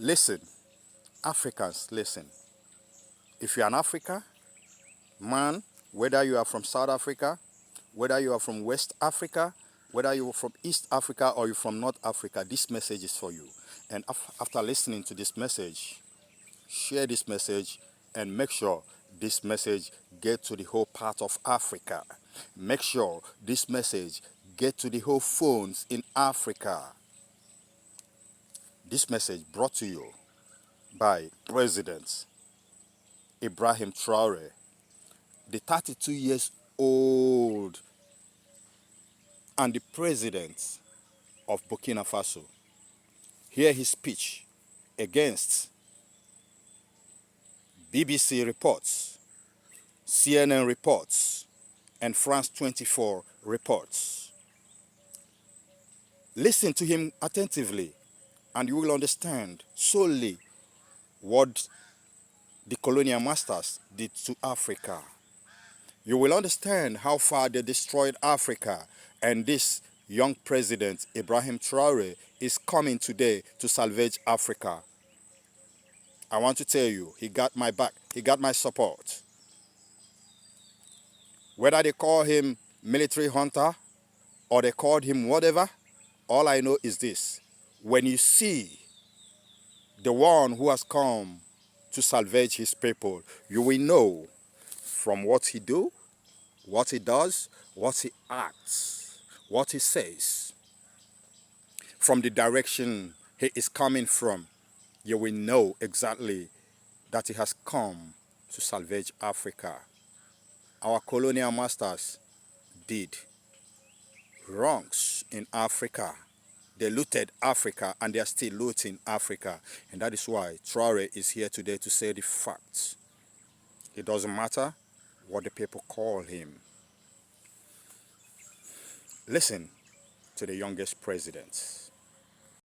Listen, Africans, listen. If you're an African man, whether you are from South Africa, whether you are from West Africa, whether you are from East Africa or you're from North Africa, this message is for you. And after listening to this message, share this message and make sure this message get to the whole part of Africa. Make sure this message get to the whole phones in Africa. This message brought to you by President IBRAHIM TRAORE, the 32 years old and the president of Burkina Faso. Hear his speech against BBC reports, CNN reports, and France 24 reports. Listen to him attentively, and you will understand solely what the colonial masters did to Africa. You will understand how far they destroyed Africa, and this young president, IBRAHIM TRAORE, is coming today to salvage Africa. I want to tell you, he got my back, he got my support. Whether they call him military hunter or they called him whatever, all I know is this: when you see the one who has come to salvage his people, you will know from what he do, what he does, what he acts, what he says, from the direction he is coming from, you will know exactly that he has come to salvage Africa. Our colonial masters did wrongs in Africa. They looted Africa and they are still looting Africa. And that is why Traore is here today to say the facts. It doesn't matter what the people call him. Listen to the youngest president.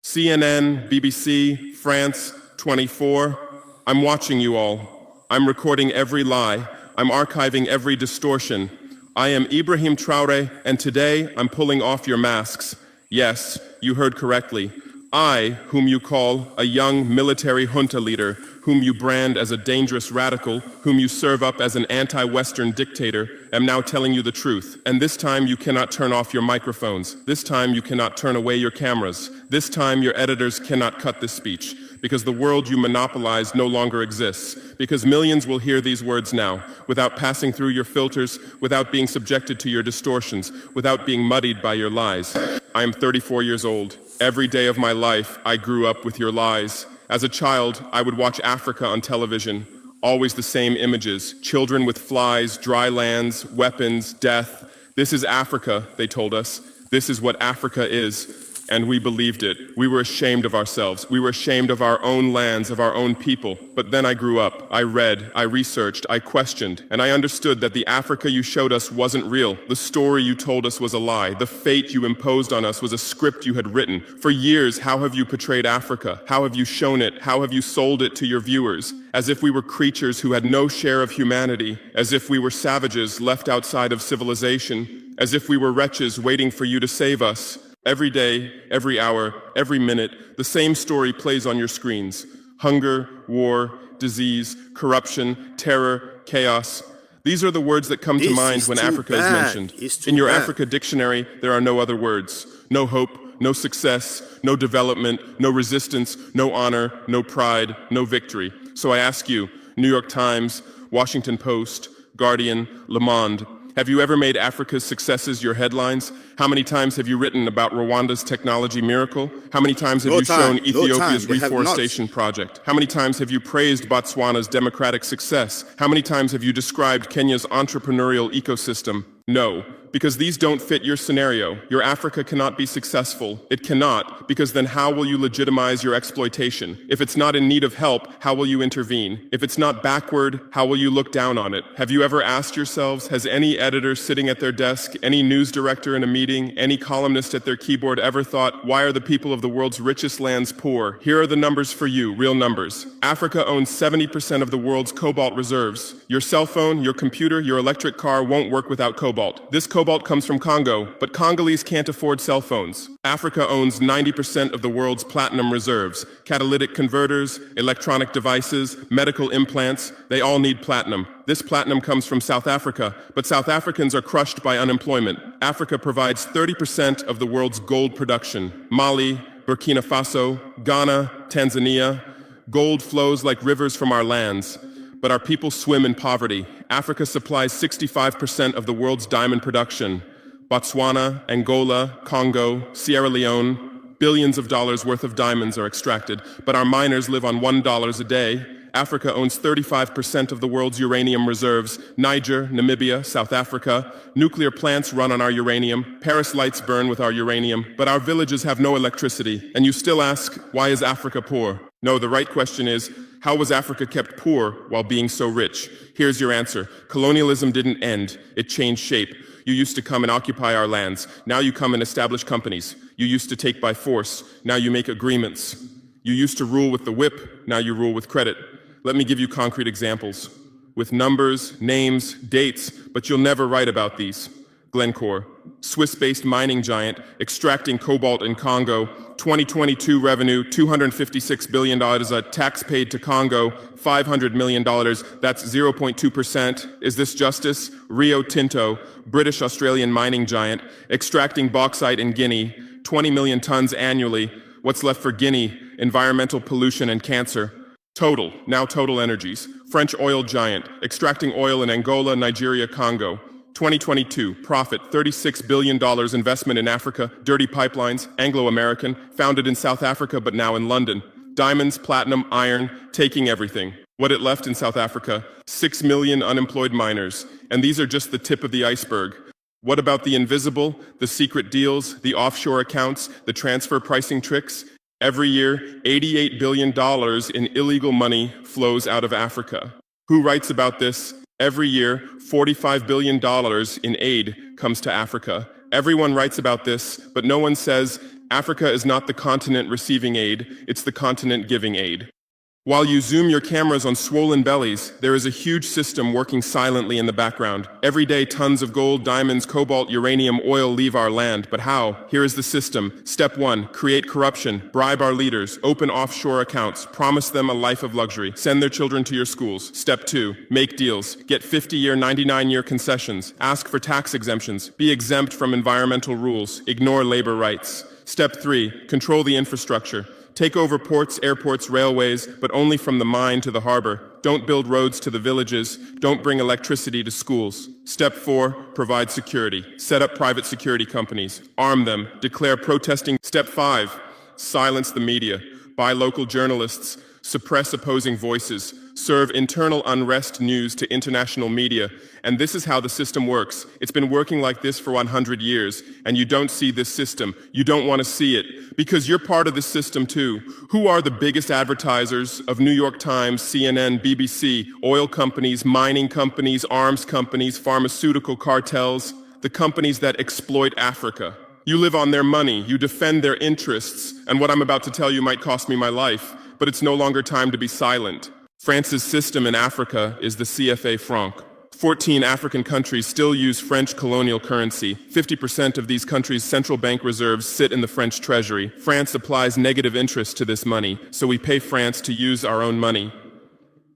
CNN, BBC, France 24. I'm watching you all. I'm recording every lie. I'm archiving every distortion. I am Ibrahim Traore, and today I'm pulling off your masks. Yes, you heard correctly. I, whom you call a young military junta leader, whom you brand as a dangerous radical, whom you serve up as an anti-Western dictator, am now telling you the truth. And this time you cannot turn off your microphones. This time you cannot turn away your cameras. This time your editors cannot cut this speech, because the world you monopolize no longer exists, because millions will hear these words now, without passing through your filters, without being subjected to your distortions, without being muddied by your lies. I am 34 years old. Every day of my life, I grew up with your lies. As a child, I would watch Africa on television. Always the same images: children with flies, dry lands, weapons, death. This is Africa, they told us. This is what Africa is. And we believed it. We were ashamed of ourselves. We were ashamed of our own lands, of our own people. But then I grew up. I read, I researched, I questioned, and I understood that the Africa you showed us wasn't real. The story you told us was a lie. The fate you imposed on us was a script you had written. For years, how have you portrayed Africa? How have you shown it? How have you sold it to your viewers? As if we were creatures who had no share of humanity, as if we were savages left outside of civilization, as if we were wretches waiting for you to save us. Every day, every hour, every minute, the same story plays on your screens. Hunger, war, disease, corruption, terror, chaos. These are the words that come to mind when Africa is mentioned. In your Africa dictionary, there are no other words. No hope, no success, no development, no resistance, no honor, no pride, no victory. So I ask you, New York Times, Washington Post, Guardian, Le Monde, have you ever made Africa's successes your headlines? How many times have you written about Rwanda's technology miracle? How many times have you shown Ethiopia's reforestation project? How many times have you praised Botswana's democratic success? How many times have you described Kenya's entrepreneurial ecosystem? No, because these don't fit your scenario. Your Africa cannot be successful. It cannot, because then how will you legitimize your exploitation? If it's not in need of help, how will you intervene? If it's not backward, how will you look down on it? Have you ever asked yourselves, has any editor sitting at their desk, any news director in a meeting, any columnist at their keyboard ever thought, why are the people of the world's richest lands poor? Here are the numbers for you, real numbers. Africa owns 70% of the world's cobalt reserves. Your cell phone, your computer, your electric car won't work without cobalt. This cobalt cobalt comes from Congo, but Congolese can't afford cell phones. Africa owns 90% of the world's platinum reserves. Catalytic converters, electronic devices, medical implants, they all need platinum. This platinum comes from South Africa, but South Africans are crushed by unemployment. Africa provides 30% of the world's gold production. Mali, Burkina Faso, Ghana, Tanzania. Gold flows like rivers from our lands, but our people swim in poverty. Africa supplies 65% of the world's diamond production. Botswana, Angola, Congo, Sierra Leone, billions of dollars worth of diamonds are extracted, but our miners live on $1 a day. Africa owns 35% of the world's uranium reserves. Niger, Namibia, South Africa. Nuclear plants run on our uranium. Paris lights burn with our uranium, but our villages have no electricity. And you still ask, why is Africa poor? No, the right question is, how was Africa kept poor while being so rich? Here's your answer. Colonialism didn't end. It changed shape. You used to come and occupy our lands. Now you come and establish companies. You used to take by force. Now you make agreements. You used to rule with the whip. Now you rule with credit. Let me give you concrete examples. With numbers, names, dates, but you'll never write about these. Glencore, Swiss-based mining giant, extracting cobalt in Congo. 2022 revenue, $256 billion. Tax paid to Congo, $500 million. That's 0.2%. Is this justice? Rio Tinto, British-Australian mining giant, extracting bauxite in Guinea, 20 million tons annually. What's left for Guinea? Environmental pollution and cancer. Total, now Total Energies, French oil giant, extracting oil in Angola, Nigeria, Congo. 2022, profit, $36 billion investment in Africa, dirty pipelines, Anglo-American, founded in South Africa but now in London. Diamonds, platinum, iron, taking everything. What it left in South Africa? 6 million unemployed miners. And these are just the tip of the iceberg. What about the invisible, the secret deals, the offshore accounts, the transfer pricing tricks? Every year, $88 billion in illegal money flows out of Africa. Who writes about this? Every year, $45 billion in aid comes to Africa. Everyone writes about this, but no one says Africa is not the continent receiving aid, it's the continent giving aid. While you zoom your cameras on swollen bellies, there is a huge system working silently in the background. Every day, tons of gold, diamonds, cobalt, uranium, oil leave our land. But how? Here is the system. Step 1, create corruption, bribe our leaders, open offshore accounts, promise them a life of luxury, send their children to your schools. Step 2, make deals, get 50-year, 99-year concessions, ask for tax exemptions, be exempt from environmental rules, ignore labor rights. Step 3, control the infrastructure. Take over ports, airports, railways, but only from the mine to the harbor. Don't build roads to the villages. Don't bring electricity to schools. Step 4, provide security. Set up private security companies. Arm them. Declare protesting. Step 5, silence the media. Buy local journalists. Suppress opposing voices. Serve internal unrest news to international media. And this is how the system works. It's been working like this for 100 years, and you don't see this system. You don't want to see it, because you're part of this system too. Who are the biggest advertisers of New York Times, CNN, BBC, oil companies, mining companies, arms companies, pharmaceutical cartels, the companies that exploit Africa? You live on their money, you defend their interests, and what I'm about to tell you might cost me my life, but it's no longer time to be silent. France's system in Africa is the CFA franc. 14 African countries still use French colonial currency. 50% of these countries' central bank reserves sit in the French treasury. France applies negative interest to this money, so we pay France to use our own money.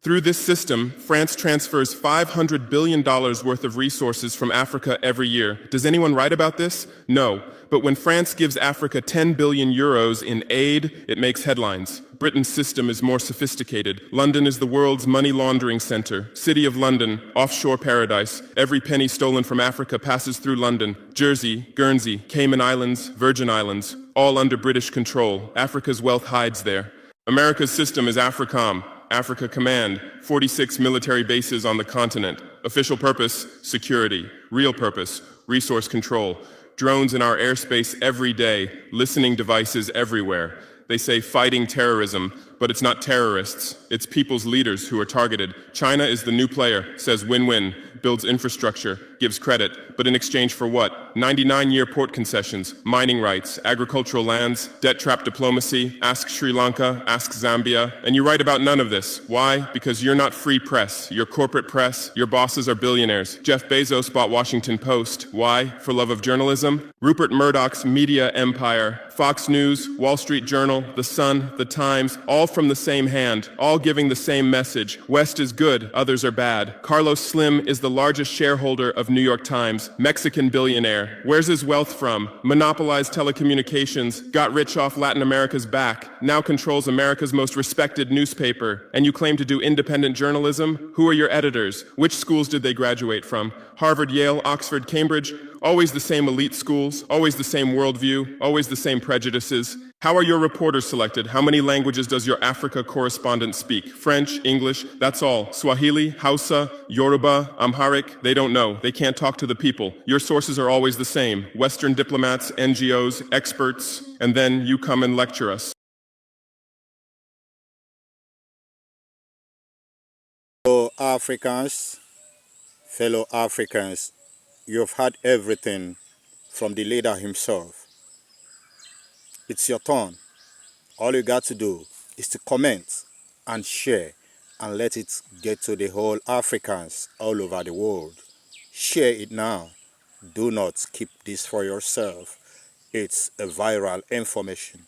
Through this system, France transfers $500 billion worth of resources from Africa every year. Does anyone write about this? No. But when France gives Africa 10 billion euros in aid, it makes headlines. Britain's system is more sophisticated. London is the world's money laundering center. City of London, offshore paradise. Every penny stolen from Africa passes through London. Jersey, Guernsey, Cayman Islands, Virgin Islands, all under British control. Africa's wealth hides there. America's system is AFRICOM. Africa Command, 46 military bases on the continent. Official purpose, security. Real purpose, resource control. Drones in our airspace every day, listening devices everywhere. They say fighting terrorism, but it's not terrorists. It's people's leaders who are targeted. China is the new player, says win-win, builds infrastructure, gives credit, but in exchange for what? 99-year port concessions, mining rights, agricultural lands, debt-trap diplomacy, ask Sri Lanka, ask Zambia, and you write about none of this. Why? Because you're not free press. You're corporate press. Your bosses are billionaires. Jeff Bezos bought Washington Post. Why? For love of journalism? Rupert Murdoch's media empire, Fox News, Wall Street Journal, The Sun, The Times, all from the same hand, all giving the same message. West is good, others are bad. Carlos Slim is the largest shareholder of New York Times, Mexican billionaire. Where's his wealth from? Monopolized telecommunications, got rich off Latin America's back, now controls America's most respected newspaper. And you claim to do independent journalism? Who are your editors? Which schools did they graduate from? Harvard, Yale, Oxford, Cambridge? Always the same elite schools, always the same worldview, always the same prejudices. How are your reporters selected? How many languages does your Africa correspondent speak? French, English, that's all. Swahili, Hausa, Yoruba, Amharic, they don't know. They can't talk to the people. Your sources are always the same. Western diplomats, NGOs, experts, and then you come and lecture us. Fellow Africans, you've had everything from the leader himself. It's your turn. All you got to do is to comment and share and let it get to the whole Africans all over the world. Share it now. Do not keep this for yourself. It's a viral information.